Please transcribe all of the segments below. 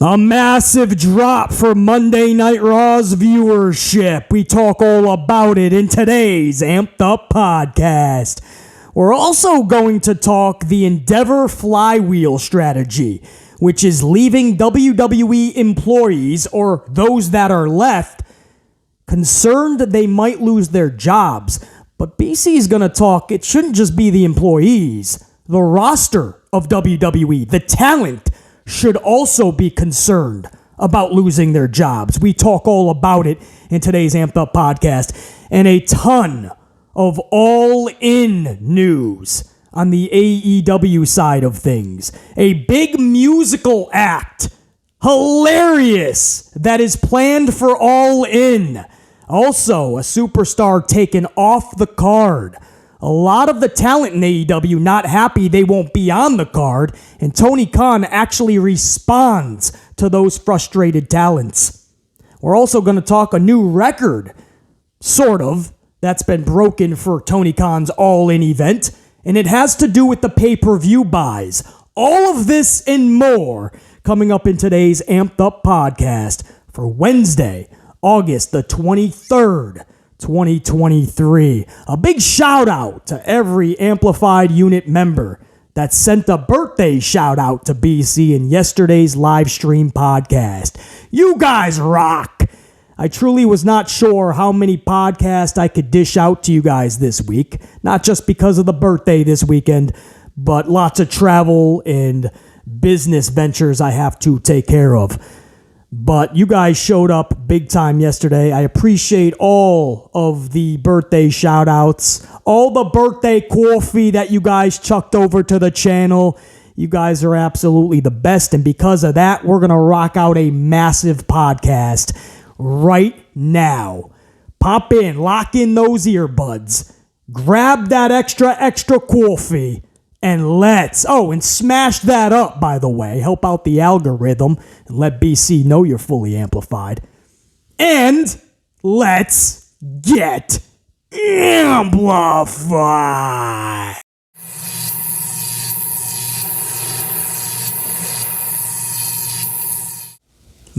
A massive drop for Monday Night Raw's viewership. We talk all about it in today's Amped Up podcast. We're also going to talk the Endeavor flywheel strategy, which is leaving WWE employees, or those that are left, concerned that they might lose their jobs. But BC is going to talk, it shouldn't just be the employees. The roster of WWE, the talent, should also be concerned about losing their jobs. We talk all about it in today's Amped Up podcast, and a ton of all-in news on the AEW side of things. A big musical act, hilarious, that is planned for All In. Also, a superstar taken off the card. A lot of the talent in AEW not happy they won't be on the card, and Tony Khan actually responds to those frustrated talents. We're also going to talk a new record, sort of, that's been broken for Tony Khan's All-In event, and it has to do with the pay-per-view buys. All of this and more coming up in today's Amped Up podcast for Wednesday, August the 23rd, 2023. A big shout out to every Amplified Unit member that sent a birthday shout out to BC in yesterday's live stream podcast. You guys rock! I truly was not sure how many podcasts I could dish out to you guys this week, not just because of the birthday this weekend, but lots of travel and business ventures I have to take care of. But you guys showed up big time yesterday. I appreciate all of the birthday shout outs, all the birthday coffee that you guys chucked over to the channel. You guys are absolutely the best. And because of that, we're going to rock out a massive podcast right now. Pop in, lock in those earbuds, grab that extra coffee, and and smash that up, by the way. Help out the algorithm and let BC know you're fully amplified. And let's get amplified.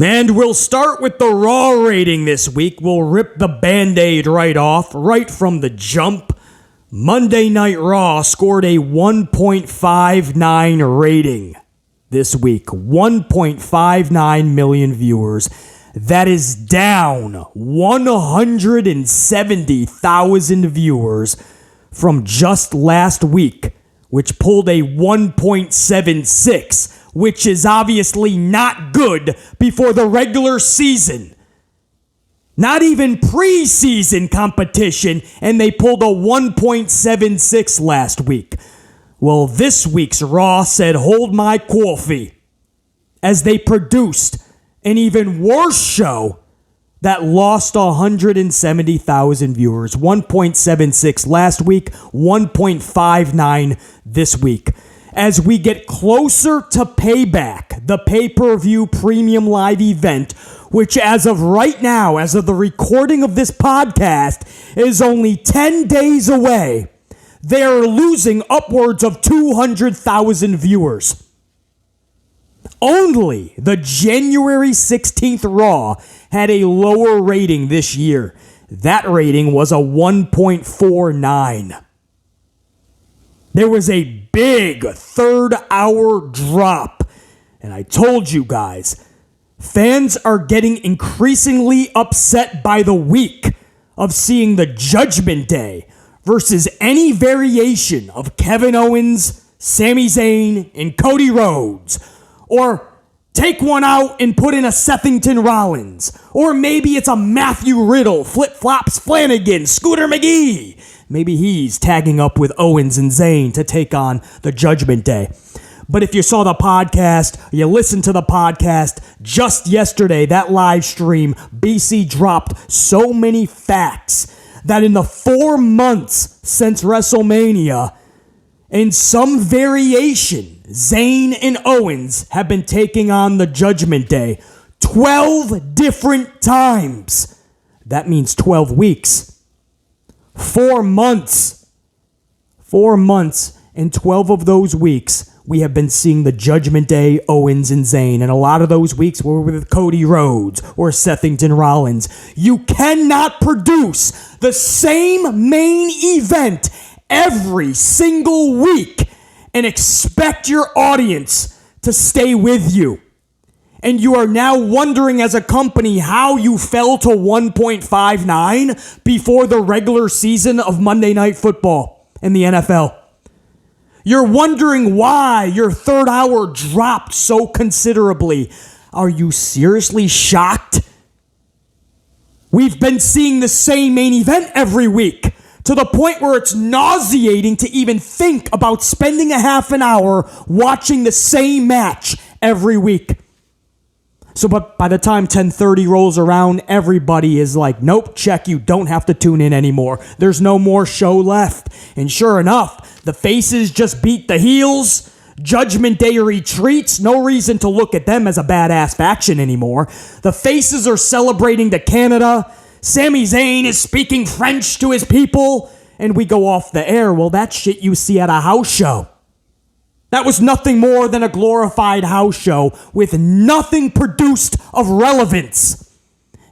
And we'll start with the Raw rating this week. We'll rip the Band-Aid right off, right from the jump. Monday Night Raw scored a 1.59 rating this week. 1.59 million viewers. That is down 170,000 viewers from just last week, which pulled a 1.76, which is obviously not good before the regular season. Not even preseason competition, and they pulled a 1.76 last week. Well, this week's Raw said, hold my coffee, as they produced an even worse show that lost 170,000 viewers. 1.76 last week, 1.59 this week. As we get closer to Payback, the pay-per-view premium live event, which as of right now, as of the recording of this podcast, is only 10 days away, they are losing upwards of 200,000 viewers. Only the January 16th Raw had a lower rating this year. That rating was a 1.49. There was a big third-hour drop, and I told you guys, fans are getting increasingly upset by the week of seeing the Judgment Day versus any variation of Kevin Owens, Sami Zayn, and Cody Rhodes. Or take one out and put in a Sethington Rollins. Or maybe it's a Matthew Riddle, Flip Flops Flanagan, Scooter McGee. Maybe he's tagging up with Owens and Zayn to take on the Judgment Day. But if you saw the podcast, you listened to the podcast just yesterday, that live stream, BC dropped so many facts that in the 4 months since WrestleMania, in some variation, Zayn and Owens have been taking on the Judgment Day 12 different times. That means 12 weeks. 4 months. 4 months, and 12 of those weeks we have been seeing the Judgment Day Owens and Zayn, and a lot of those weeks were with Cody Rhodes or Sethington Rollins. You cannot produce the same main event every single week and expect your audience to stay with you. And you are now wondering as a company how you fell to 1.59 before the regular season of Monday Night Football in the NFL. You're wondering why your third hour dropped so considerably. Are you seriously shocked? We've been seeing the same main event every week, to the point where it's nauseating to even think about spending a half an hour watching the same match every week. So, but by the time 10:30 rolls around, everybody is like, nope, check, you don't have to tune in anymore. There's no more show left. And sure enough, the faces just beat the heels. Judgment Day retreats. No reason to look at them as a badass faction anymore. The faces are celebrating to Canada. Sami Zayn is speaking French to his people. And we go off the air. Well, that's shit you see at a house show. That was nothing more than a glorified house show with nothing produced of relevance.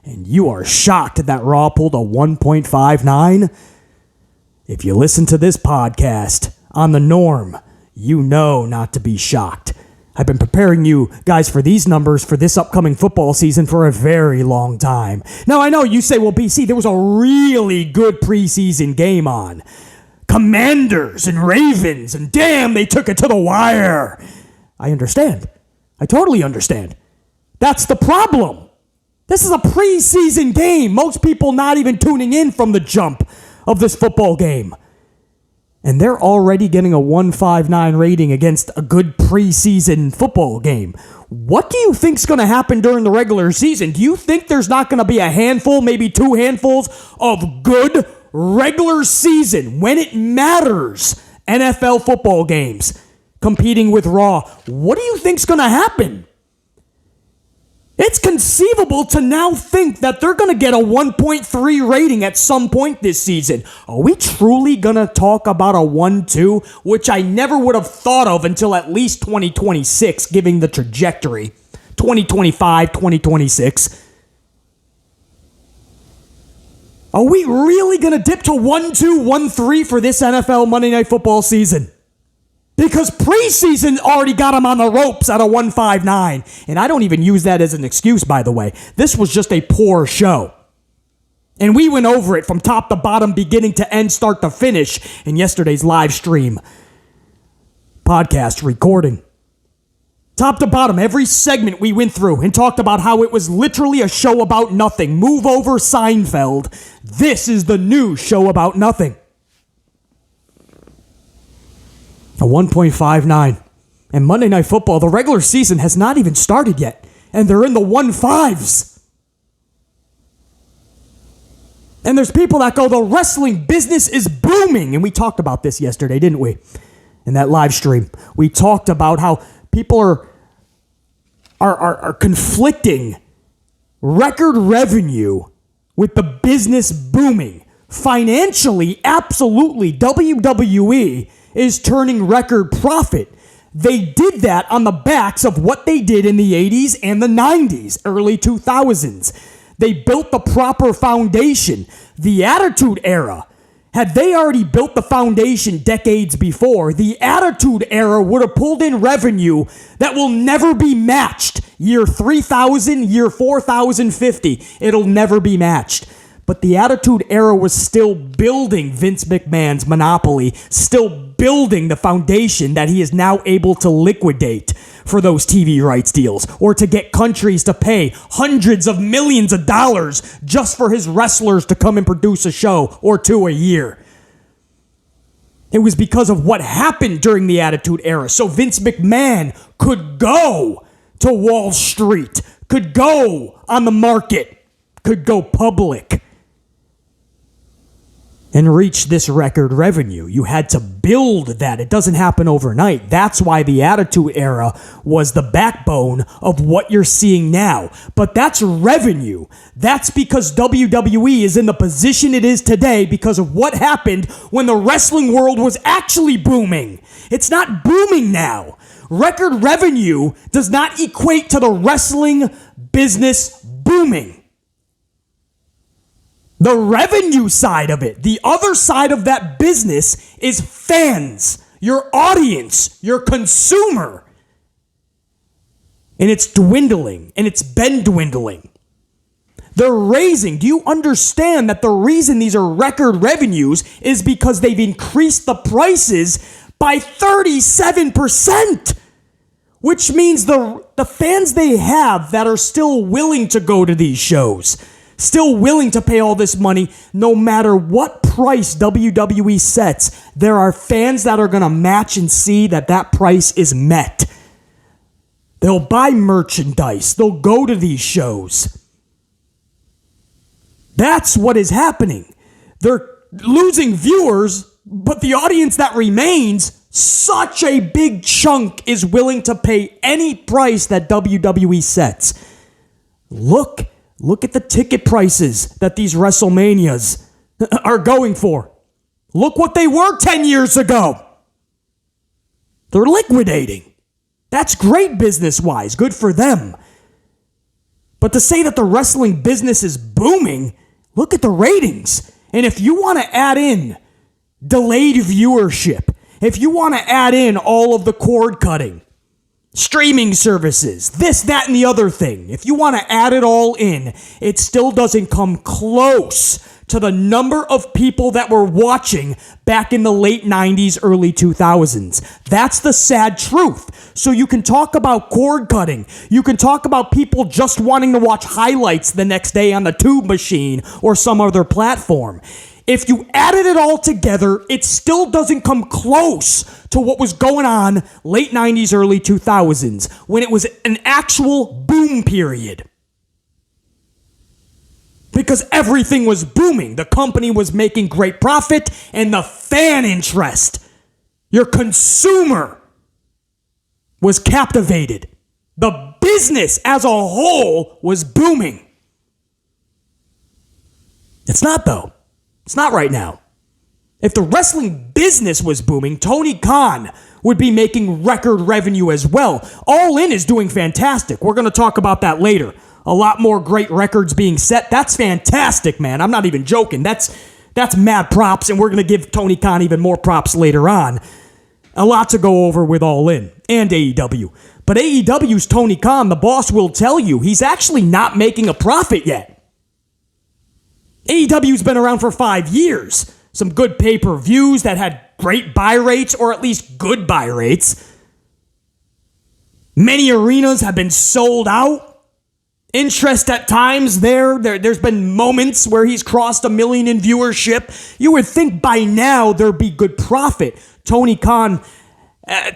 And you are shocked that Raw pulled a 1.59? If you listen to this podcast on the Norm, you know not to be shocked. I've been preparing you guys for these numbers for this upcoming football season for a very long time. Now, I know you say, well, BC, there was a really good preseason game on. Commanders and Ravens, and damn, they took it to the wire. I understand. I totally understand. That's the problem. This is a preseason game. Most people not even tuning in from the jump of this football game. And they're already getting a 159 rating against a good preseason football game. What do you think's going to happen during the regular season? Do you think there's not going to be a handful, maybe two handfuls of good regular season, when it matters, NFL football games competing with Raw? What do you think's going to happen? It's conceivable to now think that they're going to get a 1.3 rating at some point this season. Are we truly going to talk about a 1-2, which I never would have thought of until at least 2026, given the trajectory? 2025, 2026. Are we really going to dip to 1-2, 1-3 for this NFL Monday Night Football season? Because preseason already got them on the ropes at a 159. And I don't even use that as an excuse, by the way. This was just a poor show. And we went over it from top to bottom, beginning to end, start to finish, in yesterday's live stream podcast recording. Top to bottom, every segment we went through and talked about how it was literally a show about nothing. Move over, Seinfeld. This is the new show about nothing. A 1.59. And Monday Night Football, the regular season has not even started yet. And they're in the 1.5s. And there's people that go, the wrestling business is booming. And we talked about this yesterday, didn't we? In that live stream. We talked about how people are conflicting record revenue with the business booming. Financially, absolutely, WWE is turning record profit. They did that on the backs of what they did in the 80s and the 90s, early 2000s. They built the proper foundation. The Attitude Era, had they already built the foundation decades before, the Attitude Era would have pulled in revenue that will never be matched. Year 3000, year 4050, it'll never be matched. But the Attitude Era was still building Vince McMahon's monopoly, still building the foundation that he is now able to liquidate for those TV rights deals, or to get countries to pay hundreds of millions of dollars just for his wrestlers to come and produce a show or two a year. It was because of what happened during the Attitude Era. So Vince McMahon could go to Wall Street, could go on the market, could go public. and reach this record revenue. You had to build that. It doesn't happen overnight. That's why the Attitude Era was the backbone of what you're seeing now. But that's revenue. That's because WWE is in the position it is today because of what happened when the wrestling world was actually booming. It's not booming now. Record revenue does not equate to the wrestling business booming. The revenue side of it, the other side of that business is fans, your audience, your consumer. And it's dwindling, and it's been dwindling. They're raising. Do you understand that the reason these are record revenues is because they've increased the prices by 37%? Which means the fans they have that are still willing to go to these shows, still willing to pay all this money, no matter what price WWE sets, there are fans that are going to match and see that that price is met. They'll buy merchandise. They'll go to these shows. That's what is happening. They're losing viewers, but the audience that remains, such a big chunk, is willing to pay any price that WWE sets. Look at the ticket prices that these WrestleManias are going for. Look what they were 10 years ago. They're liquidating. That's great business-wise. Good for them. But to say that the wrestling business is booming, look at the ratings. And if you want to add in delayed viewership, if you want to add in all of the cord cutting, streaming services, this, that, and the other thing, if you want to add it all in, it still doesn't come close to the number of people that were watching back in the late 90s, early 2000s. That's the sad truth. So you can talk about cord cutting. You can talk about people just wanting to watch highlights the next day on the Tube Machine or some other platform. If you added it all together, it still doesn't come close to what was going on late 90s, early 2000s, when it was an actual boom period. Because everything was booming. The company was making great profit, and the fan interest, your consumer, was captivated. The business as a whole was booming. It's not, though. It's not right now. If the wrestling business was booming, Tony Khan would be making record revenue as well. All In is doing fantastic. We're going to talk about that later. A lot more great records being set. That's fantastic, man. I'm not even joking. That's mad props, and we're going to give Tony Khan even more props later on. A lot to go over with All In and AEW. But AEW's Tony Khan, the boss, will tell you he's actually not making a profit yet. AEW's been around for 5 years. Some good pay-per-views that had great buy rates, or at least good buy rates. Many arenas have been sold out. Interest at times there's been moments where he's crossed 1 million in viewership. You would think by now there'd be good profit. Tony Khan,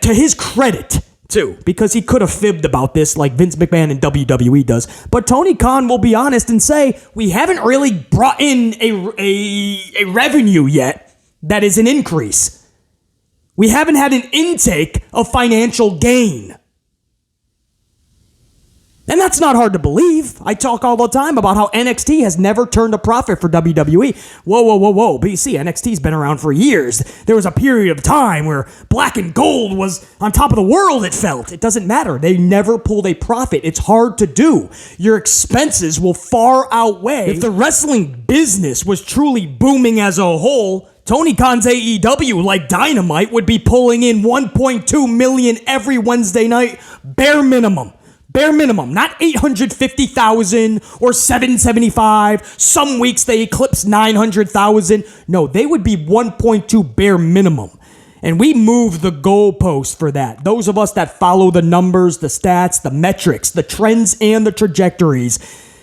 to his credit, too, because he could have fibbed about this like Vince McMahon and WWE does. But Tony Khan will be honest and say, we haven't really brought in a revenue yet that is an increase. We haven't had an intake of financial gain. And that's not hard to believe. I talk all the time about how NXT has never turned a profit for WWE. Whoa. But you see, NXT's been around for years. There was a period of time where Black and Gold was on top of the world, it felt. It doesn't matter. They never pulled a profit. It's hard to do. Your expenses will far outweigh. If the wrestling business was truly booming as a whole, Tony Khan's AEW, like Dynamite, would be pulling in $1.2 million every Wednesday night, bare minimum. Bare minimum, not 850,000 or 775. Some weeks they eclipse 900,000. No, they would be 1.2 bare minimum. And we move the goalpost for that. Those of us that follow the numbers, the stats, the metrics, the trends, and the trajectories,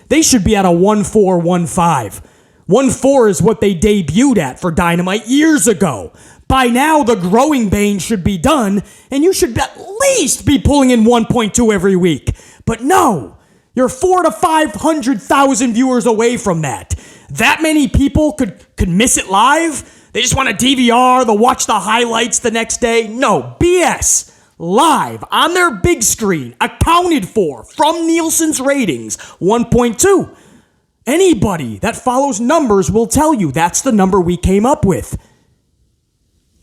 they should be at a 1.4, 1.5. 1.4 is what they debuted at for Dynamite years ago. By now, the growing pains should be done, and you should at least be pulling in 1.2 every week. But no, you're 400,000 to 500,000 viewers away from that. That many people could miss it live? They just want to DVR, they'll watch the highlights the next day? No, BS. Live, on their big screen, accounted for, from Nielsen's ratings, 1.2. Anybody that follows numbers will tell you that's the number we came up with.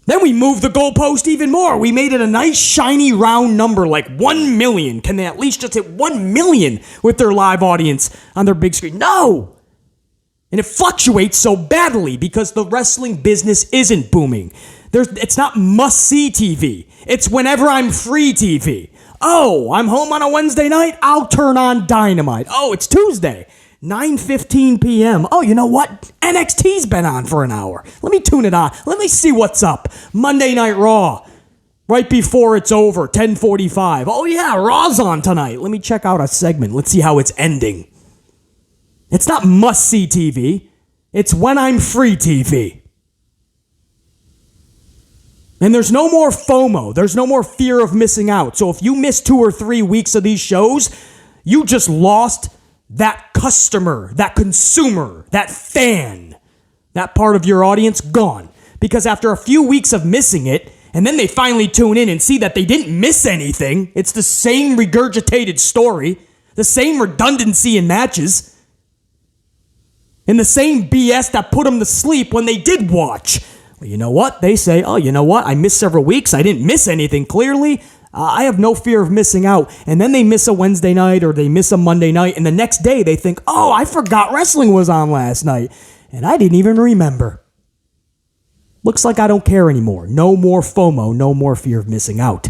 Then we moved the goalpost even more. We made it a nice, shiny, round number like 1 million. Can they at least just hit 1 million with their live audience on their big screen? No! And it fluctuates so badly because the wrestling business isn't booming. It's not must-see TV. It's whenever I'm free TV. Oh, I'm home on a Wednesday night? I'll turn on Dynamite. Oh, it's Tuesday, 9:15 p.m. Oh, you know what? NXT's been on for an hour. Let me tune it on. Let me see what's up. Monday Night Raw, right before it's over, 10:45. Oh, yeah, Raw's on tonight. Let me check out a segment. Let's see how it's ending. It's not must-see TV. It's when I'm free TV. And there's no more FOMO. There's no more fear of missing out. So if you miss 2 or 3 weeks of these shows, you just lost that customer, that consumer, that fan. That part of your audience gone. Because after a few weeks of missing it, and then they finally tune in and see that they didn't miss anything, it's the same regurgitated story, the same redundancy in matches, and the same BS that put them to sleep when they did watch. Well, you know what? They say, oh, you know what? I missed several weeks. I didn't miss anything clearly. I have no fear of missing out. And then they miss a Wednesday night or they miss a Monday night. And the next day they think, oh, I forgot wrestling was on last night. And I didn't even remember. Looks like I don't care anymore. No more FOMO. No more fear of missing out.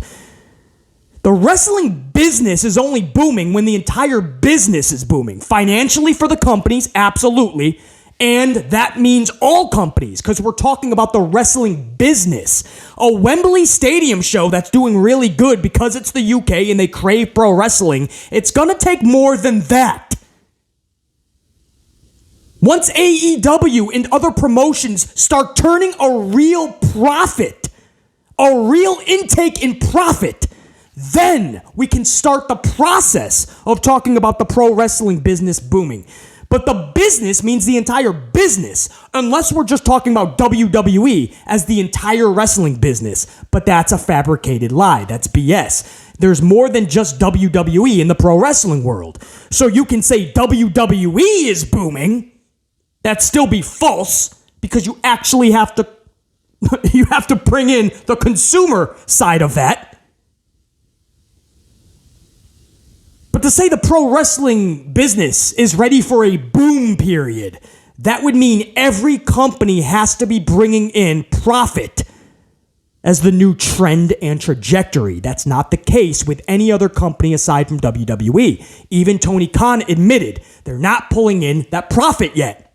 The wrestling business is only booming when the entire business is booming. Financially for the companies, absolutely. And that means all companies, because we're talking about the wrestling business. A Wembley Stadium show that's doing really good because it's the UK and they crave pro wrestling, it's going to take more than that. Once AEW and other promotions start turning a real profit, a real intake in profit, then we can start the process of talking about the pro wrestling business booming. But the business means the entire business, unless we're just talking about WWE as the entire wrestling business. But that's a fabricated lie. That's BS. There's more than just WWE in the pro wrestling world. So you can say WWE is booming. That'd still be false because you actually have to bring in the consumer side of that. But to say the pro wrestling business is ready for a boom period, that would mean every company has to be bringing in profit as the new trend and trajectory. That's not the case with any other company aside from WWE. Even Tony Khan admitted they're not pulling in that profit yet.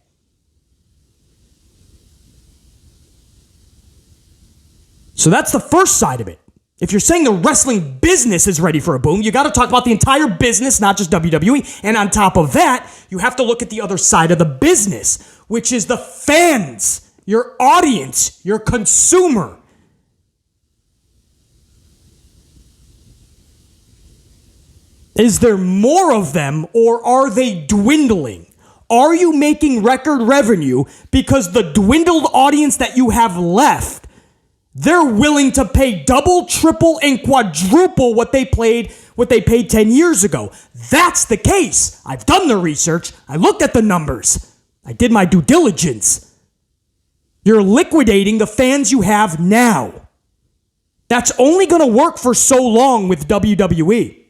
So that's the first side of it. If you're saying the wrestling business is ready for a boom, you got to talk about the entire business, not just WWE. And on top of that, you have to look at the other side of the business, which is the fans, your audience, your consumer. Is there more of them or are they dwindling? Are you making record revenue because the dwindled audience that you have left, they're willing to pay double, triple, and quadruple what they paid 10 years ago? That's the case. I've done the research. I looked at the numbers. I did my due diligence. You're liquidating the fans you have now. That's only going to work for so long with WWE.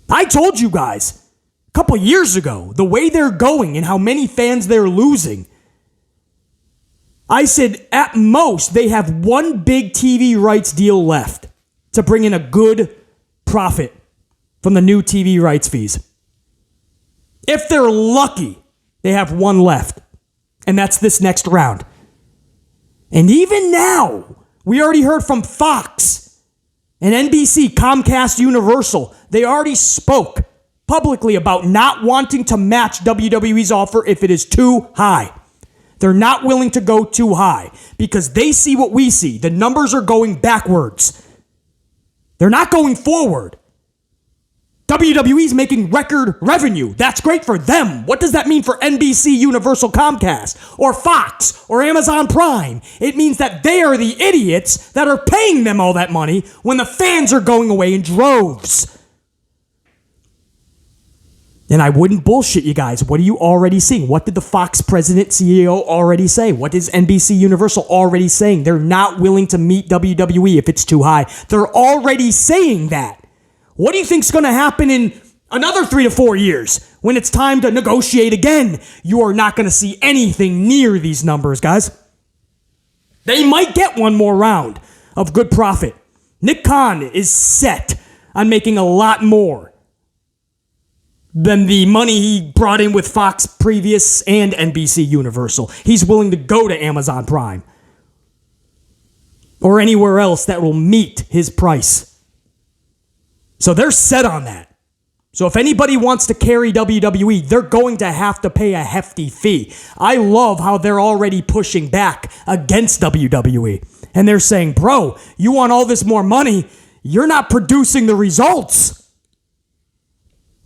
I told you guys a couple years ago, the way they're going and how many fans they're losing, I said, at most, they have one big TV rights deal left to bring in a good profit from the new TV rights fees. If they're lucky, they have one left, and that's this next round. And even now, we already heard from Fox and NBC, Comcast, Universal. They already spoke publicly about not wanting to match WWE's offer if it is too high. They're not willing to go too high because they see what we see. The numbers are going backwards. They're not going forward. WWE's making record revenue. That's great for them. What does that mean for NBC, Universal, Comcast, or Fox, or Amazon Prime? It means that they are the idiots that are paying them all that money when the fans are going away in droves. And I wouldn't bullshit you guys. What are you already seeing? What did the Fox president, CEO already say? What is NBC Universal already saying? They're not willing to meet WWE if it's too high. They're already saying that. What do you think's going to happen in another 3 to 4 years when it's time to negotiate again? You are not going to see anything near these numbers, guys. They might get one more round of good profit. Nick Khan is set on making a lot more than the money he brought in with Fox previous and NBC Universal. He's willing to go to Amazon Prime or anywhere else that will meet his price. So they're set on that. So if anybody wants to carry WWE, they're going to have to pay a hefty fee. I love how they're already pushing back against WWE. And they're saying, bro, you want all this more money, you're not producing the results.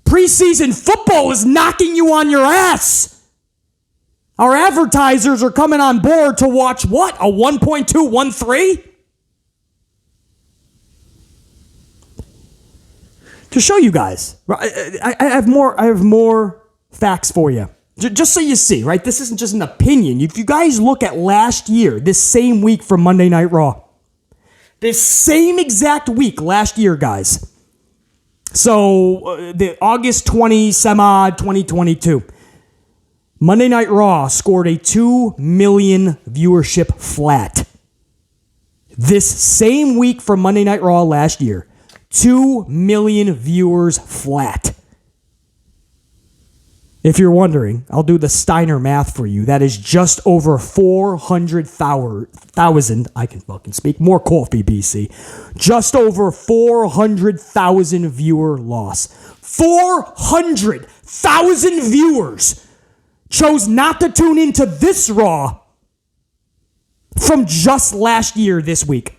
Preseason football is knocking you on your ass. Our advertisers are coming on board to watch what? A 1.213? To show you guys, I have more facts for you. Just so you see, right? This isn't just an opinion. If you guys look at last year, this same week from Monday Night Raw, this same exact week last year, guys. So the August 20, 2022, Monday Night Raw scored a 2 million viewership flat. This same week from Monday Night Raw last year, 2 million viewers flat. If you're wondering, I'll do the Steiner math for you. That is just over 400,000. I can fucking speak. More coffee, BC. Just over 400,000 viewer loss. 400,000 viewers chose not to tune into this Raw from just last year this week.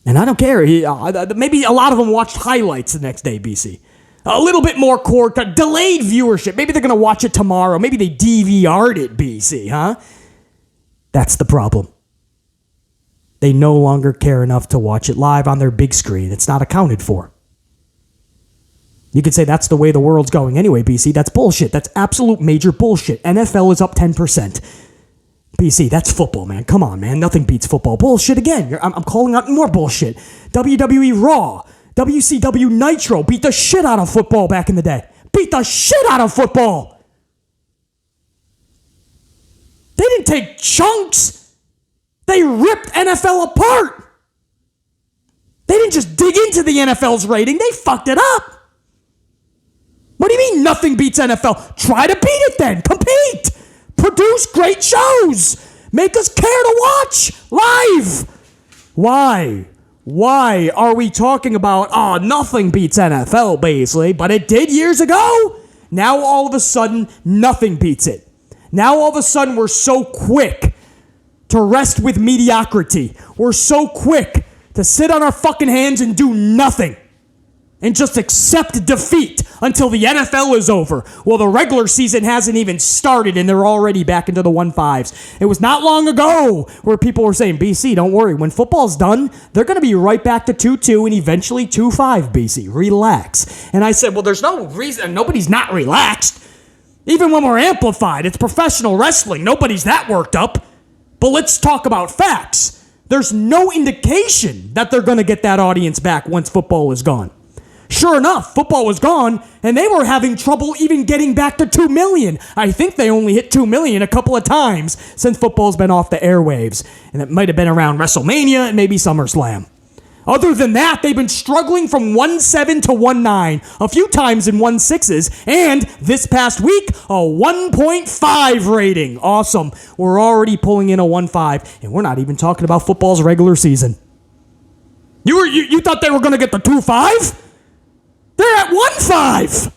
And I don't care. Maybe a lot of them watched highlights the next day, BC. A little bit more delayed viewership. Maybe they're going to watch it tomorrow. Maybe they DVR'd it, BC, huh? That's the problem. They no longer care enough to watch it live on their big screen. It's not accounted for. You could say that's the way the world's going anyway, BC. That's bullshit. That's absolute major bullshit. NFL is up 10%. BC, that's football, man. Come on, man. Nothing beats football. Bullshit again. I'm calling out more bullshit. WWE RAW, WCW Nitro beat the shit out of football back in the day. Beat the shit out of football. They didn't take chunks. They ripped NFL apart. They didn't just dig into the NFL's rating. They fucked it up. What do you mean nothing beats NFL? Try to beat it then. Compete. Produce great shows. Make us care to watch live. Why? Why are we talking about, nothing beats NFL, basically, but it did years ago? Now all of a sudden, nothing beats it. Now all of a sudden, we're so quick to rest with mediocrity. We're so quick to sit on our fucking hands and do nothing. And just accept defeat until the NFL is over. Well, the regular season hasn't even started and they're already back into the 1-5s. It was not long ago where people were saying, BC, don't worry. When football's done, they're going to be right back to 2-2 and eventually 2-5, BC. Relax. And I said, well, there's no reason. Nobody's not relaxed. Even when we're amplified, it's professional wrestling. Nobody's that worked up. But let's talk about facts. There's no indication that they're going to get that audience back once football is gone. Sure enough, football was gone, and they were having trouble even getting back to 2 million. I think they only hit 2 million a couple of times since football's been off the airwaves. And it might have been around WrestleMania and maybe SummerSlam. Other than that, they've been struggling from 1.7 to 1.9, a few times in 1.6s, and this past week, a 1.5 rating. Awesome. We're already pulling in a 1.5, and we're not even talking about football's regular season. You thought they were going to get the 2.5? They're at 1.5.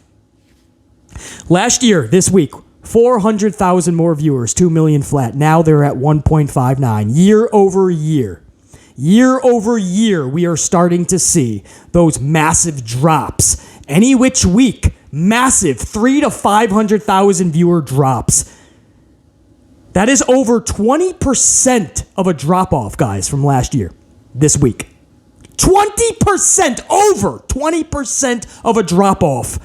Last year, this week, 400,000 more viewers, 2 million flat. Now they're at 1.59 year over year. year over year, we are starting to see those massive drops. Any which week, massive 300,000 to 500,000 viewer drops. That is over 20% of a drop-off, guys, from last year, this week. 20%, over 20% of a drop-off.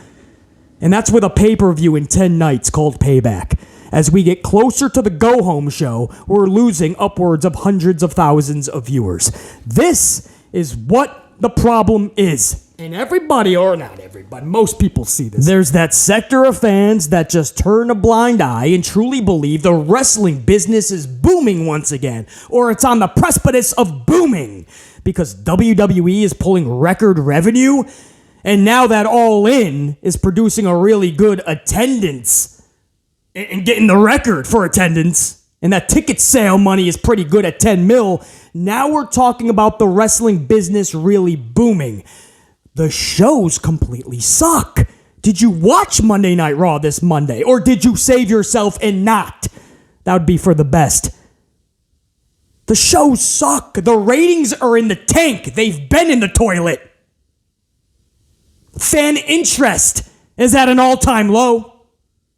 And that's with a pay-per-view in 10 nights called Payback. As we get closer to the go-home show, we're losing upwards of hundreds of thousands of viewers. This is what the problem is. And everybody, or not everybody, most people see this. There's that sector of fans that just turn a blind eye and truly believe the wrestling business is booming once again, or it's on the precipice of booming, because WWE is pulling record revenue, and now that All In is producing a really good attendance and getting the record for attendance, and that ticket sale money is pretty good at 10 mil. Now we're talking about the wrestling business really booming. The shows completely suck. Did you watch Monday Night Raw this Monday? Or did you save yourself and not? That would be for the best. The shows suck. The ratings are in the tank. They've been in the toilet. Fan interest is at an all-time low.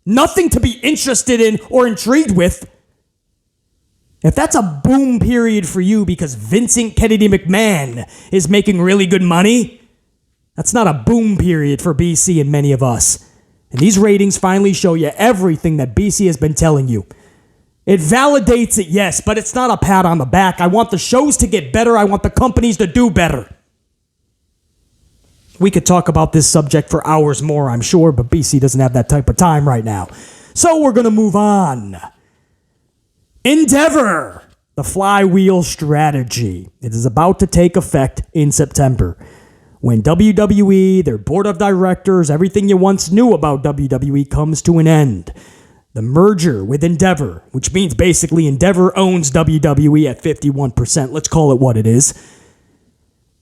Nothing to be interested in or intrigued with. If that's a boom period for you because Vincent Kennedy McMahon is making really good money, that's not a boom period for BC and many of us. And these ratings finally show you everything that BC has been telling you. It validates it, yes, but it's not a pat on the back. I want the shows to get better. I want the companies to do better. We could talk about this subject for hours more, I'm sure, but BC doesn't have that type of time right now. So we're going to move on. Endeavor, the flywheel strategy. It is about to take effect in September, when WWE, their board of directors, everything you once knew about WWE comes to an end. The merger with Endeavor, which means basically Endeavor owns WWE at 51%. Let's call it what it is.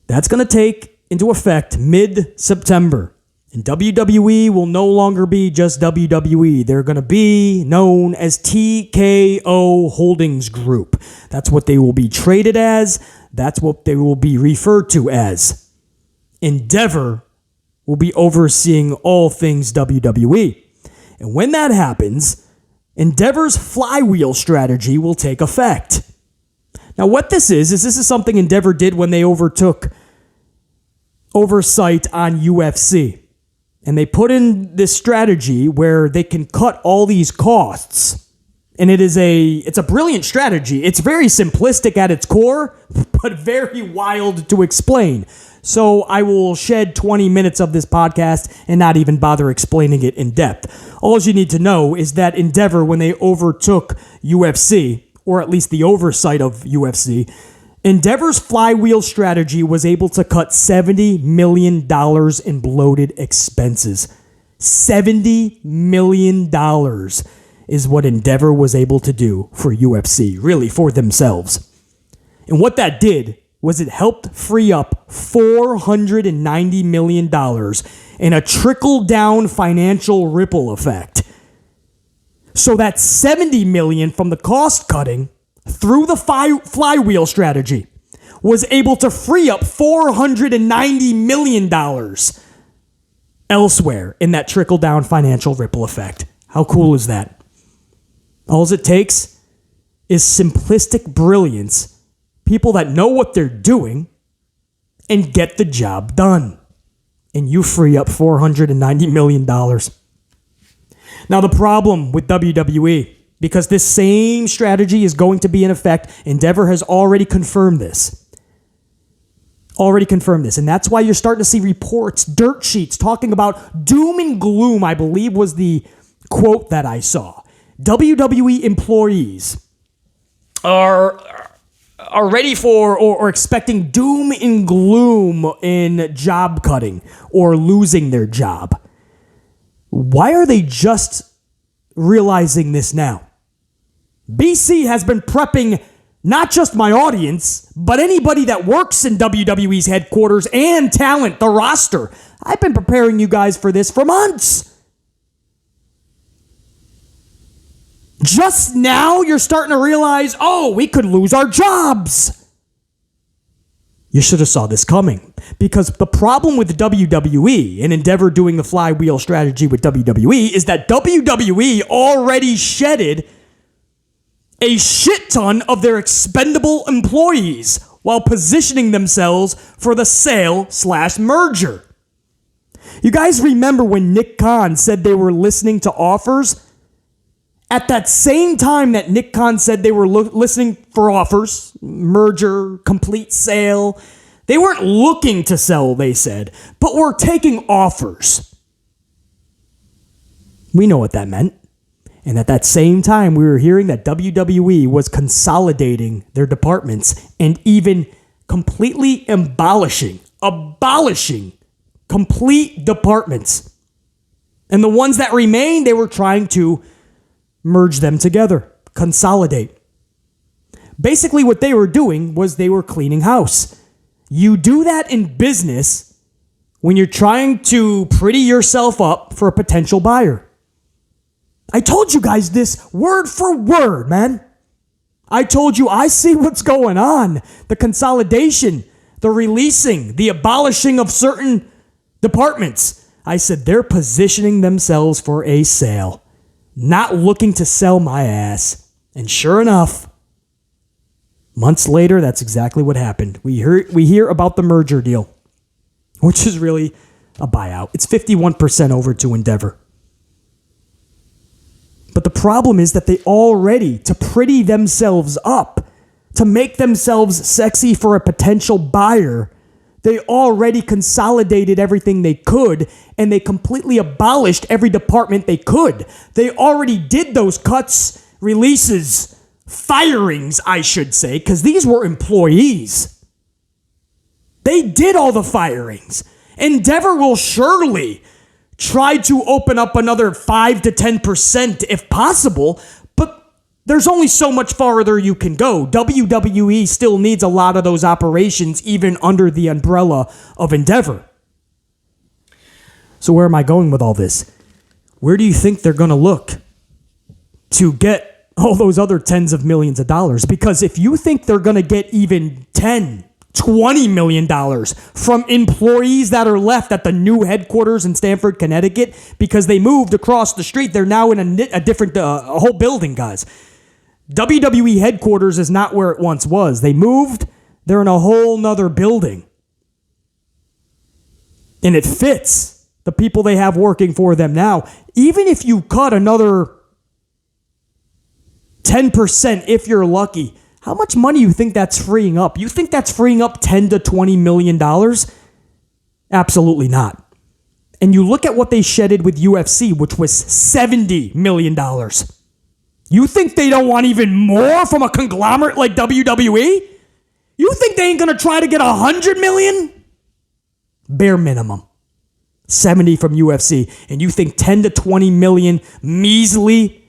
That's going to take into effect mid-September. And WWE will no longer be just WWE. They're going to be known as TKO Holdings Group. That's what they will be traded as. That's what they will be referred to as. Endeavor will be overseeing all things WWE. And when that happens, Endeavor's flywheel strategy will take effect. Now, what this is something Endeavor did when they overtook oversight on UFC. And they put in this strategy where they can cut all these costs. And it's a brilliant strategy. It's very simplistic at its core, but very wild to explain. So I will shed 20 minutes of this podcast and not even bother explaining it in depth. All you need to know is that Endeavor, when they overtook UFC, or at least the oversight of UFC, Endeavor's flywheel strategy was able to cut $70 million in bloated expenses. $70 million is what Endeavor was able to do for UFC, really for themselves. And what that did was it helped free up $490 million in a trickle-down financial ripple effect. So that $70 million from the cost-cutting through the flywheel strategy was able to free up $490 million elsewhere in that trickle-down financial ripple effect. How cool is that? All it takes is simplistic brilliance, people that know what they're doing, and get the job done. And you free up $490 million. Now, the problem with WWE, because this same strategy is going to be in effect, Endeavor has already confirmed this. And that's why you're starting to see reports, dirt sheets, talking about doom and gloom, I believe was the quote that I saw. WWE employees are ready for or expecting doom and gloom in job cutting or losing their job. Why are they just realizing this now? BC has been prepping not just my audience, but anybody that works in WWE's headquarters and talent, the roster. I've been preparing you guys for this for months. Just now, you're starting to realize, oh, we could lose our jobs. You should have saw this coming, because the problem with WWE and Endeavor doing the flywheel strategy with WWE is that WWE already shedded a shit ton of their expendable employees while positioning themselves for the sale/merger. You guys remember when Nick Khan said they were listening to offers? At that same time that Nick Khan said they were listening for offers, merger, complete sale, they weren't looking to sell, they said, but were taking offers. We know what that meant. And at that same time, we were hearing that WWE was consolidating their departments and even completely abolishing complete departments. And the ones that remained, they were trying to merge them together, consolidate. Basically, what they were doing was they were cleaning house. You do that in business when you're trying to pretty yourself up for a potential buyer. I told you guys this word for word, man. I told you I see what's going on. The consolidation, the releasing, the abolishing of certain departments. I said they're positioning themselves for a sale, not looking to sell my ass. And sure enough, months later, that's exactly what happened. We hear about the merger deal, which is really a buyout. It's 51% over to Endeavor. But the problem is that they already, to pretty themselves up, to make themselves sexy for a potential buyer, they already consolidated everything they could, and they completely abolished every department they could. They already did those cuts, releases, firings, I should say, because these were employees. They did all the firings. Endeavor will surely try to open up another 5 to 10% if possible, but there's only so much farther you can go. WWE still needs a lot of those operations, even under the umbrella of Endeavor. So where am I going with all this? Where do you think they're going to look to get all those other tens of millions of dollars? Because if you think they're going to get even $20 million from employees that are left at the new headquarters in Stamford, Connecticut, because they moved across the street. They're now in a different, a whole building, guys. WWE headquarters is not where it once was. They moved. They're in a whole nother building. And it fits the people they have working for them now. Even if you cut another 10%, if you're lucky, how much money you think that's freeing up? You think that's freeing up $10 to $20 million? Absolutely not. And you look at what they shedded with UFC, which was $70 million. You think they don't want even more from a conglomerate like WWE? You think they ain't going to try to get $100 million? Bare minimum. 70 from UFC. And you think 10 to 20 million measly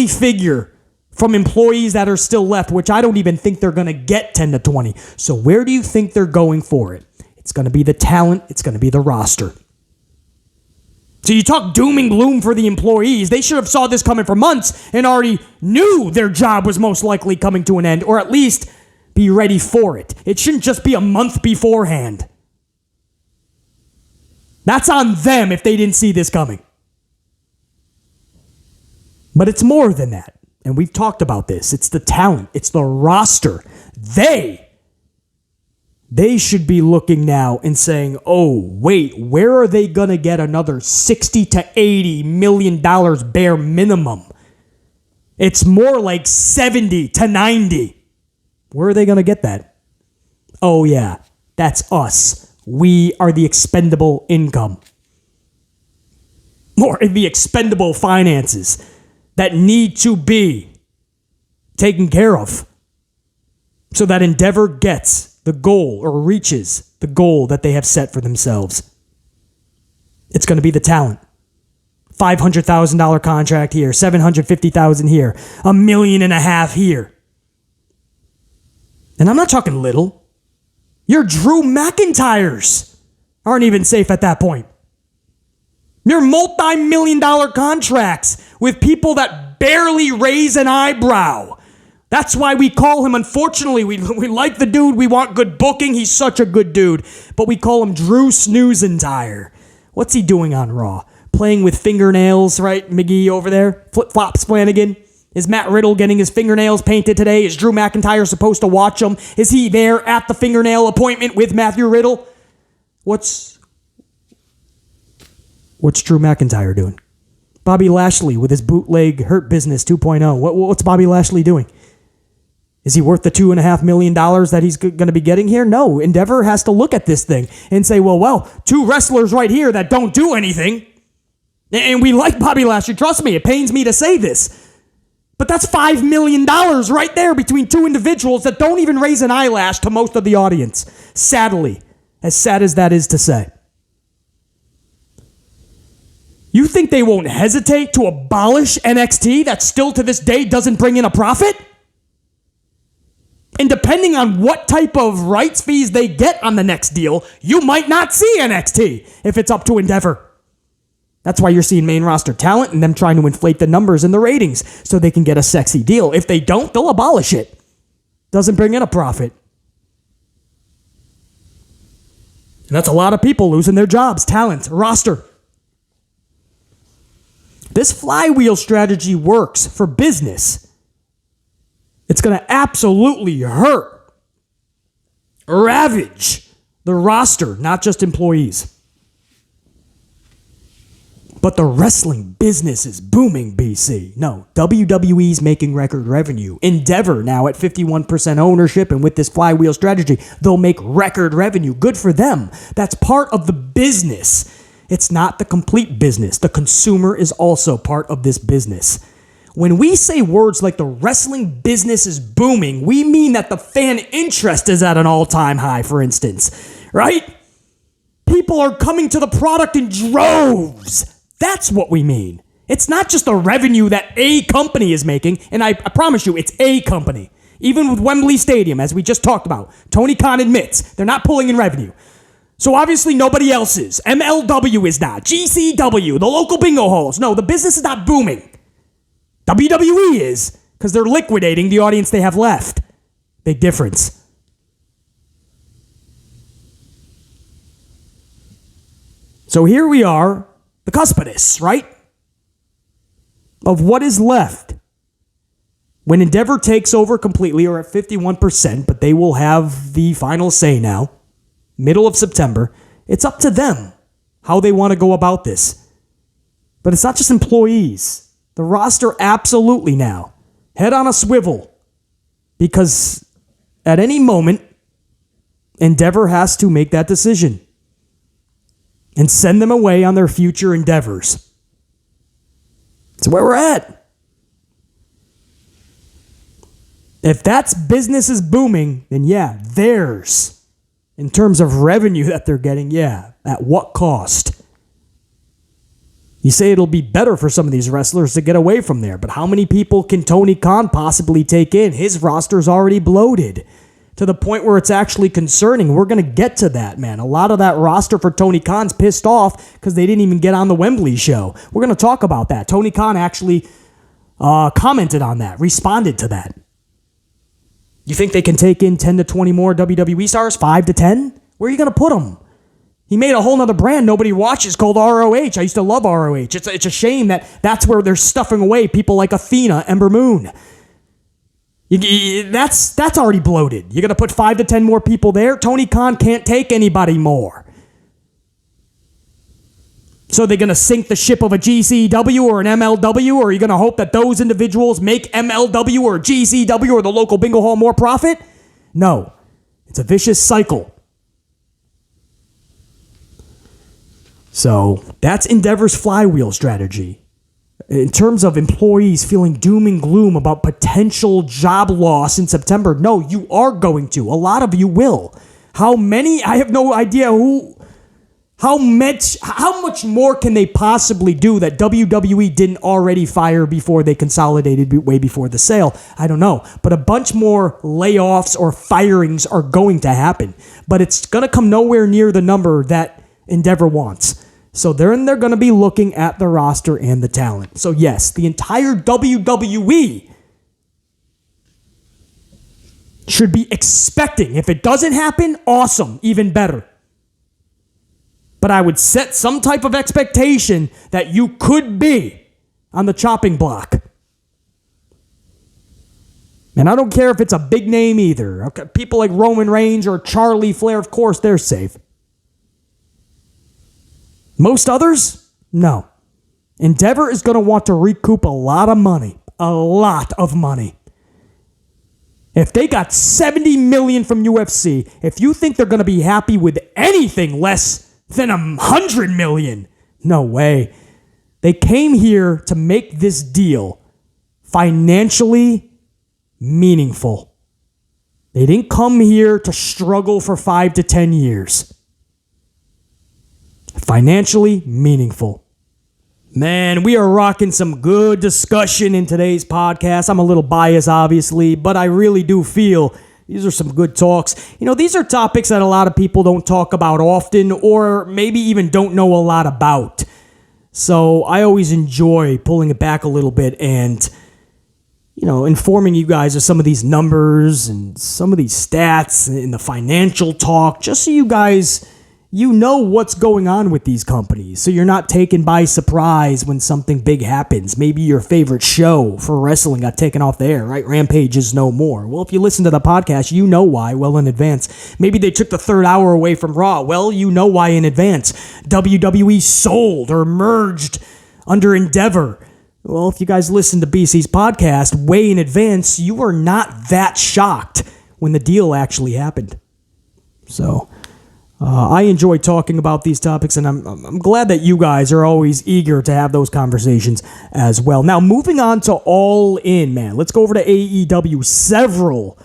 figure from employees that are still left, which I don't even think they're going to get 10 to 20. So where do you think they're going for it? It's going to be the talent. It's going to be the roster. So you talk doom and gloom for the employees. They should have saw this coming for months and already knew their job was most likely coming to an end, or at least be ready for it. It shouldn't just be a month beforehand. That's on them if they didn't see this coming. But it's more than that. And we've talked about this. It's the talent. It's the roster. They should be looking now and saying, oh, wait, where are they going to get another $60 to $80 million bare minimum? It's more like 70 to 90. Where are they going to get that? Oh, yeah, that's us. We are the expendable income. Or the expendable finances that need to be taken care of so that Endeavor gets the goal or reaches the goal that they have set for themselves. It's going to be the talent. $500,000 contract here, $750,000 here, $1.5 million here. And I'm not talking little. Your Drew McIntyres aren't even safe at that point. Your multi-million-dollar contracts with people that barely raise an eyebrow. That's why we call him, unfortunately, we like the dude, we want good booking, he's such a good dude, but we call him Drew Snoozentire. What's he doing on Raw? Playing with fingernails, right? McGee over there? Flip-flops Flanagan? Is Matt Riddle getting his fingernails painted today? Is Drew McIntyre supposed to watch him? Is he there at the fingernail appointment with Matthew Riddle? What's Drew McIntyre doing? Bobby Lashley with his bootleg Hurt Business 2.0. What's Bobby Lashley doing? Is he worth the $2.5 million that he's going to be getting here? No. Endeavor has to look at this thing and say, well, two wrestlers right here that don't do anything. And we like Bobby Lashley. Trust me, it pains me to say this. But that's $5 million right there between two individuals that don't even raise an eyelash to most of the audience. Sadly, as sad as that is to say. You think they won't hesitate to abolish NXT that still to this day doesn't bring in a profit? And depending on what type of rights fees they get on the next deal, you might not see NXT if it's up to Endeavor. That's why you're seeing main roster talent and them trying to inflate the numbers and the ratings so they can get a sexy deal. If they don't, they'll abolish it. Doesn't bring in a profit. And that's a lot of people losing their jobs, talent, roster. This flywheel strategy works for business. It's going to absolutely hurt, ravage the roster, not just employees. But the wrestling business is booming, BC. No, WWE's making record revenue. Endeavor now at 51% ownership, and with this flywheel strategy, they'll make record revenue. Good for them. That's part of the business. It's not the complete business. The consumer is also part of this business. When we say words like the wrestling business is booming, we mean that the fan interest is at an all-time high, for instance, right? People are coming to the product in droves. That's what we mean. It's not just the revenue that a company is making, and I promise you, it's a company. Even with Wembley Stadium, as we just talked about, Tony Khan admits they're not pulling in revenue. So obviously nobody else is. MLW is not. GCW, the local bingo halls. No, the business is not booming. WWE is, because they're liquidating the audience they have left. Big difference. So here we are, the cuspidus, right? Of what is left. When Endeavor takes over completely, or at 51%, but they will have the final say now, middle of September, it's up to them how they want to go about this. But it's not just employees. The roster absolutely now. Head on a swivel. Because at any moment, Endeavor has to make that decision. And send them away on their future endeavors. That's where we're at. If that's business is booming, then yeah, theirs. In terms of revenue that they're getting, yeah. At what cost? You say it'll be better for some of these wrestlers to get away from there, but how many people can Tony Khan possibly take in? His roster's already bloated to the point where it's actually concerning. We're going to get to that, man. A lot of that roster for Tony Khan's pissed off because they didn't even get on the Wembley show. We're going to talk about that. Tony Khan actually commented on that, responded to that. You think they can take in 10 to 20 more WWE stars? 5 to 10? Where are you going to put them? He made a whole nother brand nobody watches called ROH. I used to love ROH. It's a shame that that's where they're stuffing away people like Athena, Ember Moon. That's already bloated. You're going to put 5 to 10 more people there? Tony Khan can't take anybody more. So they're going to sink the ship of a GCW or an MLW, or are you going to hope that those individuals make MLW or GCW or the local bingo hall more profit? No. It's a vicious cycle. So that's Endeavor's flywheel strategy. In terms of employees feeling doom and gloom about potential job loss in September, no, you are going to. A lot of you will. How many? I have no idea how much more can they possibly do that WWE didn't already fire before they consolidated way before the sale? I don't know. But a bunch more layoffs or firings are going to happen. But it's going to come nowhere near the number that Endeavor wants. So they're going to be looking at the roster and the talent. So yes, the entire WWE should be expecting. If it doesn't happen, awesome, even better. But I would set some type of expectation that you could be on the chopping block. And I don't care if it's a big name either. Okay, people like Roman Reigns or Charlie Flair, of course, they're safe. Most others, no. Endeavor is going to want to recoup a lot of money. A lot of money. If they got $70 million from UFC, if you think they're going to be happy with anything less than $100 million, no way. They came here to make this deal financially meaningful. They didn't come here to struggle for 5 to 10 years. Financially meaningful. Man, we are rocking some good discussion in today's podcast. I'm a little biased, obviously, but I really do feel these are some good talks. You know, these are topics that a lot of people don't talk about often or maybe even don't know a lot about. So I always enjoy pulling it back a little bit and, you know, informing you guys of some of these numbers and some of these stats and the financial talk, just so you guys, you know what's going on with these companies, so you're not taken by surprise when something big happens. Maybe your favorite show for wrestling got taken off the air, right? Rampage is no more. Well, if you listen to the podcast, you know why well in advance. Maybe they took the third hour away from Raw. Well, you know why in advance. WWE sold or merged under Endeavor. Well, if you guys listen to BC's podcast way in advance, you are not that shocked when the deal actually happened. So I enjoy talking about these topics, and I'm glad that you guys are always eager to have those conversations as well. Now, moving on to All In, man. Let's go over to AEW. Several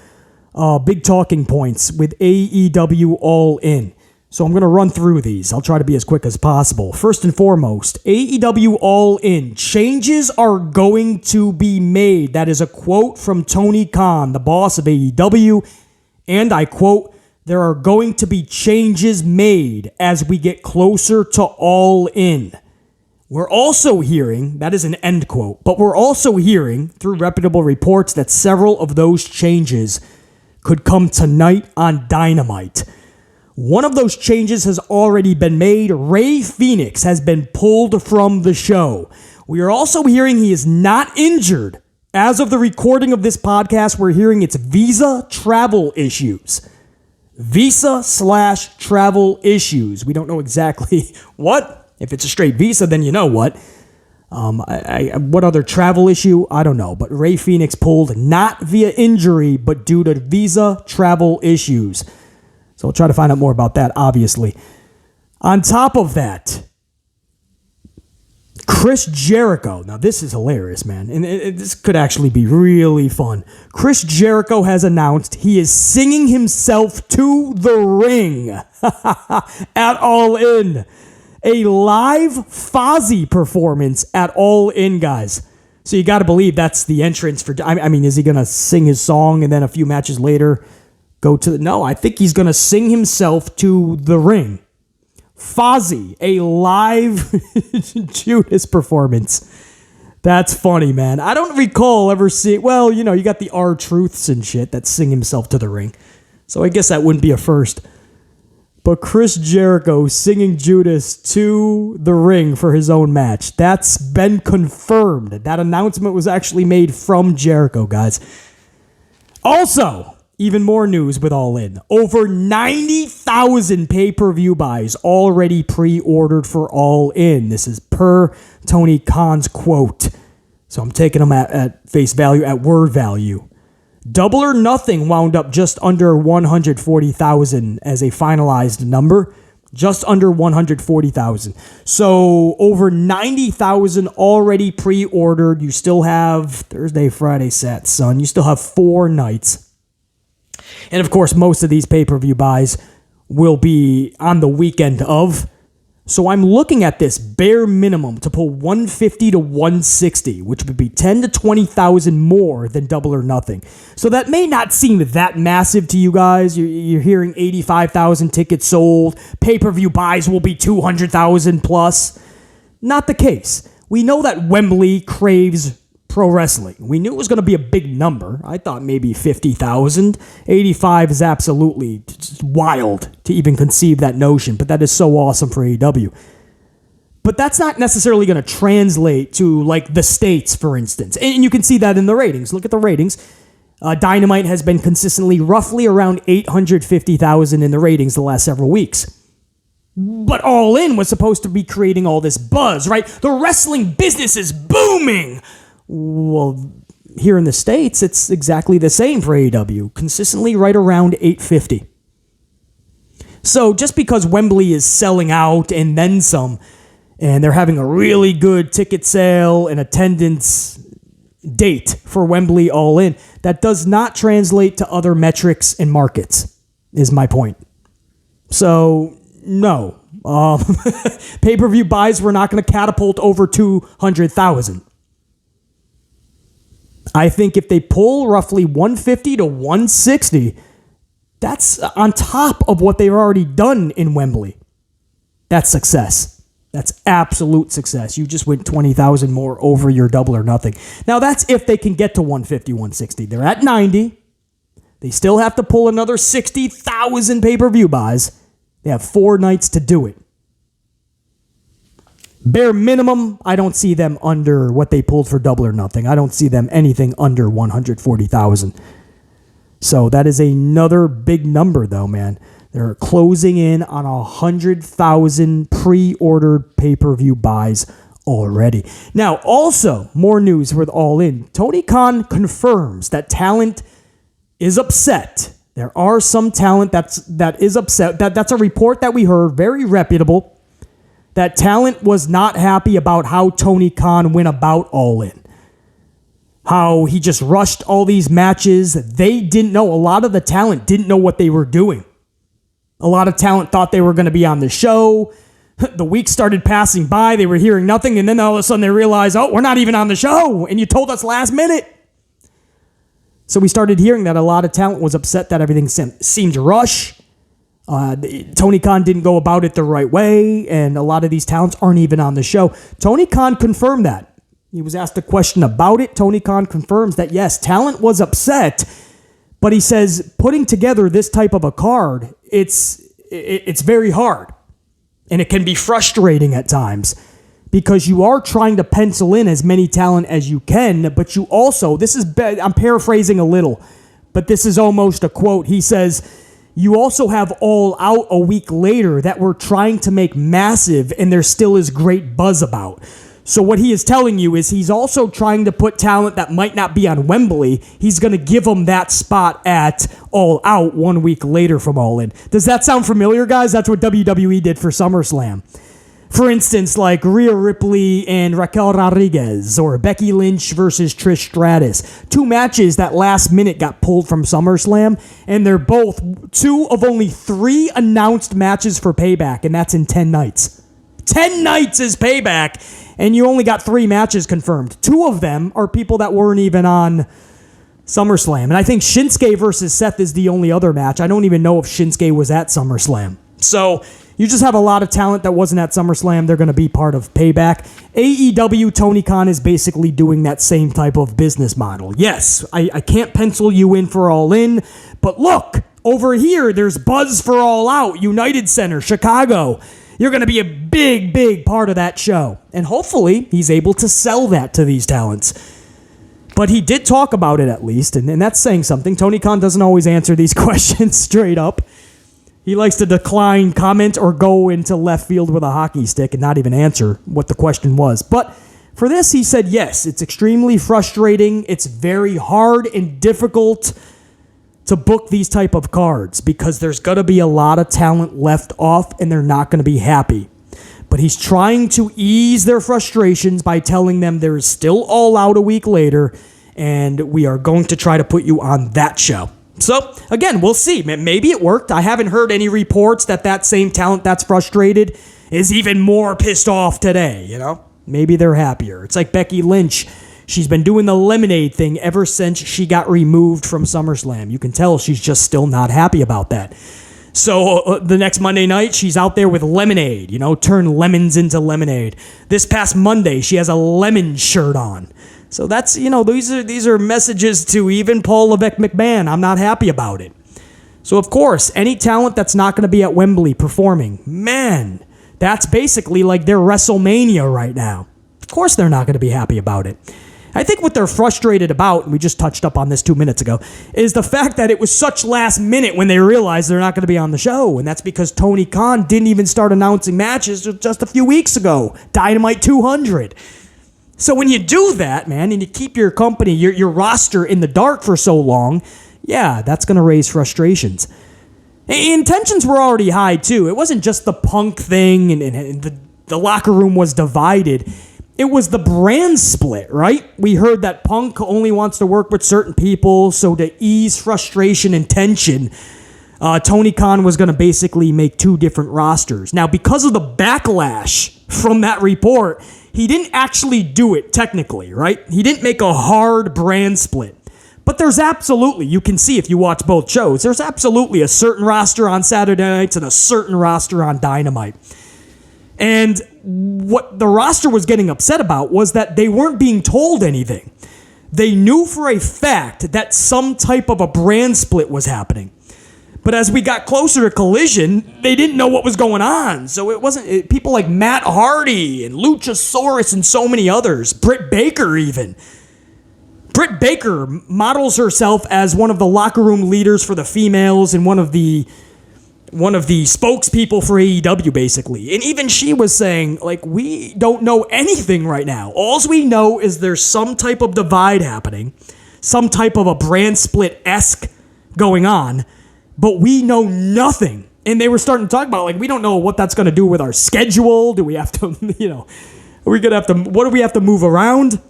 big talking points with AEW All In. So I'm going to run through these. I'll try to be as quick as possible. First and foremost, AEW All In. Changes are going to be made. That is a quote from Tony Khan, the boss of AEW. And I quote, "There are going to be changes made as we get closer to All In." We're also hearing, that is an end quote, but we're also hearing through reputable reports that several of those changes could come tonight on Dynamite. One of those changes has already been made. Rey Fenix has been pulled from the show. We are also hearing he is not injured. As of the recording of this podcast, we're hearing it's visa travel issues. Visa/travel issues. We don't know exactly what. If it's a straight visa, then you know what. What other travel issue? I don't know. But Rey Fenix pulled not via injury, but due to visa travel issues. So we'll try to find out more about that, obviously. On top of that, Chris Jericho. Now, this is hilarious, man. And this could actually be really fun. Chris Jericho has announced he is singing himself to the ring at All In. A live Fozzy performance at All In, guys. So you got to believe that's the entrance for... I mean, is he going to sing his song and then a few matches later go to the... No, I think he's going to sing himself to the ring. Fozzy, a live Judas performance. That's funny, man. I don't recall ever seeing... Well, you know, you got the R-Truths and shit that sing himself to the ring. So I guess that wouldn't be a first. But Chris Jericho singing Judas to the ring for his own match. That's been confirmed. That announcement was actually made from Jericho, guys. Also, even more news with All In. Over 90,000 pay-per-view buys already pre-ordered for All In. This is per Tony Khan's quote. So I'm taking them at face value, at word value. Double or Nothing wound up just under 140,000 as a finalized number. Just under 140,000. So over 90,000 already pre-ordered. You still have Thursday, Friday, Saturday, Sunday. You still have 4 nights. And of course, most of these pay-per-view buys will be on the weekend of. So I'm looking at this bare minimum to pull 150 to 160, which would be 10 to 20,000 more than Double or Nothing. So that may not seem that massive to you guys. You're hearing 85,000 tickets sold. Pay-per-view buys will be 200,000 plus. Not the case. We know that Wembley craves pro wrestling. We knew it was going to be a big number. I thought maybe 50,000. 85 is absolutely wild to even conceive that notion, but that is so awesome for AEW. But that's not necessarily going to translate to like the States, for instance. And you can see that in the ratings. Look at the ratings. Dynamite has been consistently roughly around 850,000 in the ratings the last several weeks. But All In was supposed to be creating all this buzz, right? The wrestling business is booming. Well, here in the States, it's exactly the same for AEW, consistently right around 850. So just because Wembley is selling out and then some, and they're having a really good ticket sale and attendance date for Wembley All In, that does not translate to other metrics and markets, is my point. So, no. Pay-per-view buys were not going to catapult over 200,000. I think if they pull roughly 150 to 160, that's on top of what they've already done in Wembley. That's success. That's absolute success. You just went 20,000 more over your Double or Nothing. Now, that's if they can get to 150, 160. They're at 90. They still have to pull another 60,000 pay-per-view buys. They have 4 nights to do it. Bare minimum, I don't see them under what they pulled for Double or Nothing. I don't see them anything under 140,000. So that is another big number, though, man. They're closing in on 100,000 pre-ordered pay-per-view buys already. Now, also, more news with All In. Tony Khan confirms that talent is upset. There are some talent that is upset. That's a report that we heard, very reputable, that talent was not happy about how Tony Khan went about All In. How he just rushed all these matches. They didn't know. A lot of the talent didn't know what they were doing. A lot of talent thought they were going to be on the show. The weeks started passing by. They were hearing nothing. And then all of a sudden they realized, oh, we're not even on the show. And you told us last minute. So we started hearing that a lot of talent was upset that everything seemed to rush. Tony Khan didn't go about it the right way. And a lot of these talents aren't even on the show. Tony Khan confirmed that. He was asked a question about it. Tony Khan confirms that, yes, talent was upset. But he says putting together this type of a card, it's very hard. And it can be frustrating at times because you are trying to pencil in as many talent as you can, but you also, I'm paraphrasing a little, but this is almost a quote. He says, you also have All Out a week later that we're trying to make massive and there still is great buzz about. So what he is telling you is he's also trying to put talent that might not be on Wembley. He's going to give them that spot at All Out 1 week later from All In. Does that sound familiar, guys? That's what WWE did for SummerSlam. For instance, like Rhea Ripley and Raquel Rodriguez, or Becky Lynch versus Trish Stratus. 2 matches that last minute got pulled from SummerSlam, and they're both 2 of only 3 announced matches for Payback, and that's in 10 nights. 10 nights is Payback, and you only got 3 matches confirmed. 2 of them are people that weren't even on SummerSlam. And I think Shinsuke versus Seth is the only other match. I don't even know if Shinsuke was at SummerSlam. So you just have a lot of talent that wasn't at SummerSlam. They're going to be part of Payback. AEW, Tony Khan is basically doing that same type of business model. Yes, I can't pencil you in for All In, but look, over here, there's buzz for All Out, United Center, Chicago. You're going to be a big, big part of that show. And hopefully, he's able to sell that to these talents. But he did talk about it at least, and that's saying something. Tony Khan doesn't always answer these questions straight up. He likes to decline, comment, or go into left field with a hockey stick and not even answer what the question was. But for this, he said, yes, it's extremely frustrating. It's very hard and difficult to book these type of cards because there's going to be a lot of talent left off and they're not going to be happy. But he's trying to ease their frustrations by telling them there is still All Out a week later and we are going to try to put you on that show. So, again, we'll see. Maybe it worked. I haven't heard any reports that same talent that's frustrated is even more pissed off today, you know? Maybe they're happier. It's like Becky Lynch. She's been doing the lemonade thing ever since she got removed from SummerSlam. You can tell she's just still not happy about that. So the next Monday night, she's out there with lemonade, turn lemons into lemonade. This past Monday, she has a lemon shirt on. So that's, these are messages to even Paul Levesque McMahon. I'm not happy about it. So, of course, any talent that's not going to be at Wembley performing, man, that's basically like their WrestleMania right now. Of course they're not going to be happy about it. I think what they're frustrated about, and we just touched up on this 2 minutes ago, is the fact that it was such last minute when they realized they're not going to be on the show. And that's because Tony Khan didn't even start announcing matches just a few weeks ago. Dynamite 200. So when you do that, man, and you keep your company, your roster in the dark for so long, yeah, that's going to raise frustrations. Intentions were already high, too. It wasn't just the Punk thing and the locker room was divided. It was the brand split, right? We heard that Punk only wants to work with certain people, so to ease frustration and tension, Tony Khan was going to basically make two different rosters. Now, because of the backlash from that report, he didn't actually do it technically, right? He didn't make a hard brand split. But there's absolutely, you can see if you watch both shows, there's absolutely a certain roster on Saturday nights and a certain roster on Dynamite. And what the roster was getting upset about was that they weren't being told anything. They knew for a fact that some type of a brand split was happening. But as we got closer to Collision, they didn't know what was going on. So it wasn't people like Matt Hardy and Luchasaurus and so many others, Britt Baker even. Britt Baker models herself as one of the locker room leaders for the females and one of the spokespeople for AEW, basically. And even she was saying, like, we don't know anything right now. All we know is there's some type of divide happening, some type of a brand split-esque going on, but we know nothing. And they were starting to talk about, like, we don't know what that's going to do with our schedule. Do we have to, are we going to have to, what do we have to move around?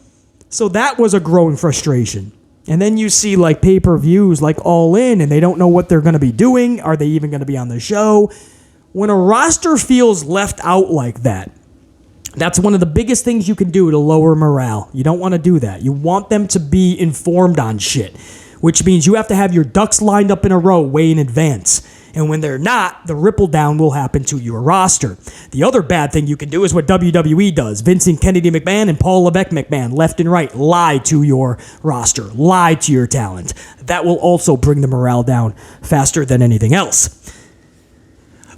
So that was a growing frustration. And then you see like pay-per-views like All In, and they don't know what they're going to be doing. Are they even going to be on the show? When a roster feels left out like that, that's one of the biggest things you can do to lower morale. You don't want to do that. You want them to be informed on shit, which means you have to have your ducks lined up in a row way in advance. And when they're not, the ripple down will happen to your roster. The other bad thing you can do is what WWE does. Vincent Kennedy McMahon and Paul Levesque McMahon, left and right, lie to your roster, lie to your talent. That will also bring the morale down faster than anything else.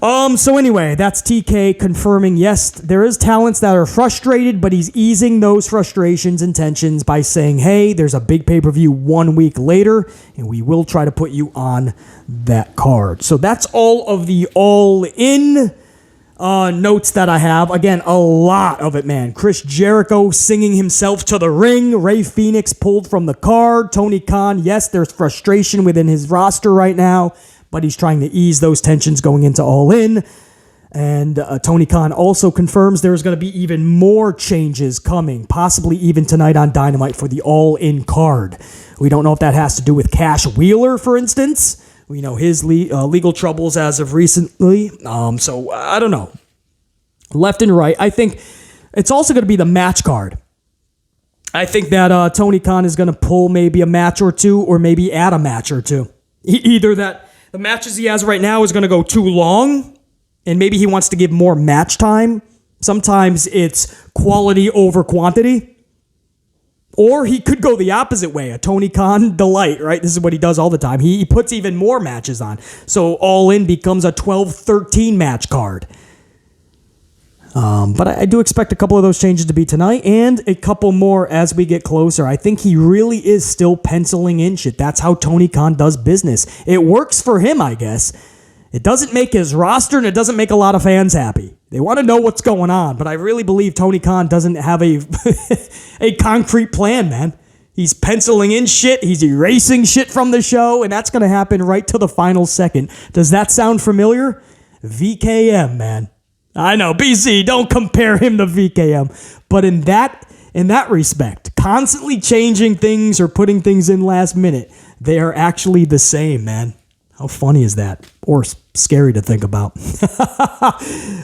So anyway, that's TK confirming, yes, there is talents that are frustrated, but he's easing those frustrations and tensions by saying, hey, there's a big pay-per-view 1 week later, and we will try to put you on that card. So that's all of the all-in notes that I have. Again, a lot of it, man. Chris Jericho singing himself to the ring. Rey Fenix pulled from the card. Tony Khan, yes, there's frustration within his roster right now, but he's trying to ease those tensions going into All In. And Tony Khan also confirms there's going to be even more changes coming, possibly even tonight on Dynamite for the All In card. We don't know if that has to do with Cash Wheeler, for instance. We know his legal troubles as of recently. So I don't know. Left and right. I think it's also going to be the match card. I think that Tony Khan is going to pull maybe a match or two, or maybe add a match or two. Either that the matches he has right now is going to go too long, and maybe he wants to give more match time. Sometimes it's quality over quantity. Or he could go the opposite way, a Tony Khan delight, right? This is what he does all the time. He puts even more matches on. So All In becomes a 12-13 match card. But I do expect a couple of those changes to be tonight, and a couple more as we get closer. I think he really is still penciling in shit. That's how Tony Khan does business. It works for him, I guess. It doesn't make his roster, and it doesn't make a lot of fans happy. They want to know what's going on, but I really believe Tony Khan doesn't have a a concrete plan, man. He's penciling in shit. He's erasing shit from the show, and that's going to happen right to the final second. Does that sound familiar? VKM, man. I know, BC, don't compare him to VKM. But in that respect, constantly changing things or putting things in last minute, they are actually the same, man. How funny is that? Or scary to think about.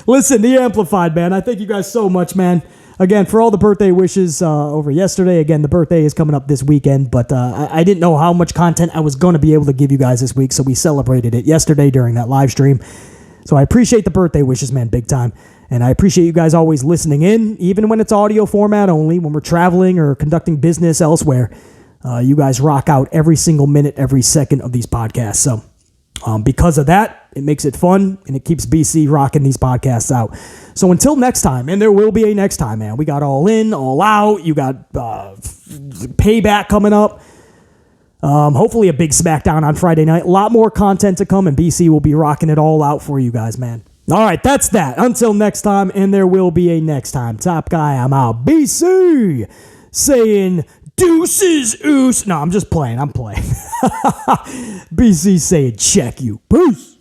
Listen, The Amplified, man. I thank you guys so much, man. Again, for all the birthday wishes over yesterday. Again, the birthday is coming up this weekend, but I didn't know how much content I was going to be able to give you guys this week, so we celebrated it yesterday during that live stream. So I appreciate the birthday wishes, man, big time. And I appreciate you guys always listening in, even when it's audio format only, when we're traveling or conducting business elsewhere. You guys rock out every single minute, every second of these podcasts. So because of that, it makes it fun, and it keeps BC rocking these podcasts out. So until next time, and there will be a next time, man. We got All In, All Out. You got Payback coming up. Hopefully a big SmackDown on Friday night. A lot more content to come, and BC will be rocking it all out for you guys, man. All right, that's that. Until next time, and there will be a next time. Top guy, I'm out. BC saying deuces, oos. No, I'm just playing. I'm playing. BC saying check you. Peace.